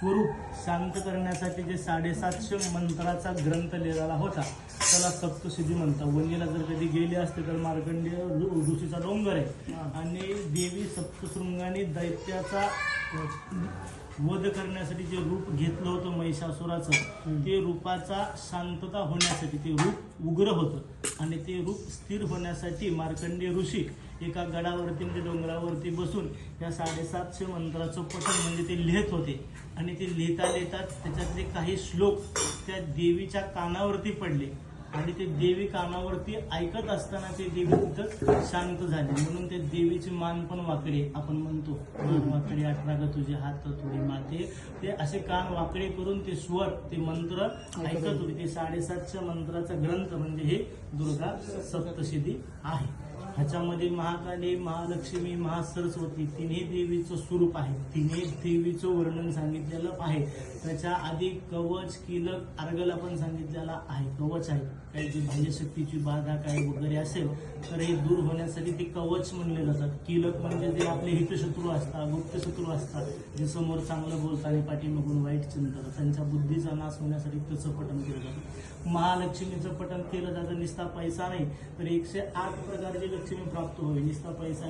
स्वरूप शांत करण्यासाठी जे 750 मंत्राचा ग्रंथ लिहिलेला होता त्याला सप्तसिद्धी म्हणतात. वणीला जर कधी गेले असते तर मार्कंडेय ऋषीचा डोंगर आहे आणि देवी सप्तशृंगाने दैत्याचा वध करण्यासाठी जे रूप घेतलं होतं महिषासुराचं, ते रूपाचा शांतता होण्यासाठी ते रूप उग्र होतं आणि ते रूप स्थिर होण्यासाठी मार्कंडेय ऋषी एका गडावरती म्हणजे डोंगरावरती बसून या 750 मंत्राचं पठण म्हणजे ते लिहित होते आणि ते लिहिता लिहिता त्याच्यातले काही श्लोक त्या देवीच्या कानावरती पडले आणि ते देवी कानावरती ऐकत असताना ते देवी तिथं शांत झाले. म्हणून ते देवीची मान पण वाकडे, आपण म्हणतो मान वाकडे 18 ग तुझे हात थोडी माते, ते असे कान वाकडे करून ते स्वर ते मंत्र ऐकत होते. ते 750 मंत्राचा ग्रंथ म्हणजे हे दुर्गा सप्तसिद्धी आहे. ह्याच्यामध्ये महाकाली, महालक्ष्मी, महासरस्वती तिन्ही देवीचं स्वरूप आहे. तिन्ही देवीचं वर्णन सांगितलेलं आहे. त्याच्या आधी कवच, कीलक, अर्गल पण सांगितलेला आहे. कवच आहे, काही जी बाह्यशक्तीची बाधा काय वगैरे असेल तर हे दूर होण्यासाठी ते कवच म्हणले जातात. कीलक म्हणजे जे आपले हितशत्रू असतात, गुप्तशत्रू असतात, जे समोर चांगलं बोलतात आणि पाठीमागून वाईट चिंतन, त्यांच्या बुद्धीचा नाश होण्यासाठी त्याचं पठण केलं जातं. महालक्ष्मीचं पठण केलं जातं. निस्ता पैसा नाही तर 108 प्रकारची लक्ष्मी प्राप्त होईल. निस्ता पैसा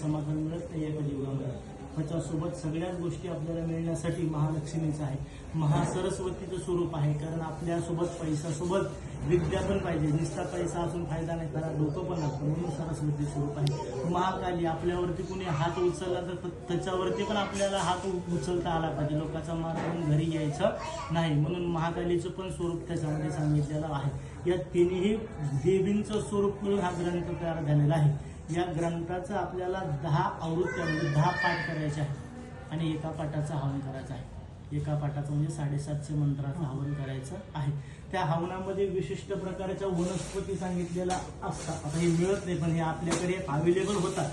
समाधान मिळत नाही एका जीवनामध्ये. त्याच्यासोबत सगळ्याच गोष्टी आपल्याला मिळण्यासाठी महालक्ष्मीचं आहे. महासरस्वतीचं स्वरूप आहे, कारण आपल्यासोबत पैशासोबत विद्या पण पाहिजे. निस्ता पैसा असून फायदा नाही, त्याला डोकं पण लागतं, म्हणून सरस्वती स्वरूप आहे. महाकाली, आपल्यावरती कुणी हात उचलला तर त्याच्यावरती पण आपल्याला हात उचलता आला पाहिजे. लोकांचा मार करून घरी यायचं नाही, म्हणून महाकालीचं पण स्वरूप त्याच्यामध्ये सांगितलेलं आहे. या तिन्ही देवींचं स्वरूप मिळून हा ग्रंथ तयार झालेला आहे. या ग्रंथाचं आपल्याला 10 आवृत्त्या म्हणजे 10 पाठ करायचे आहे आणि एका पाठाचं हवन करायचं आहे. एका पाठाचं म्हणजे 750 मंत्राचं हवन करायचं आहे. त्या हवनामध्ये विशिष्ट प्रकारच्या वनस्पती सांगितलेल्या असतात. आता हे मिळत नाही पण हे आपल्याकडे अवेलेबल होतात.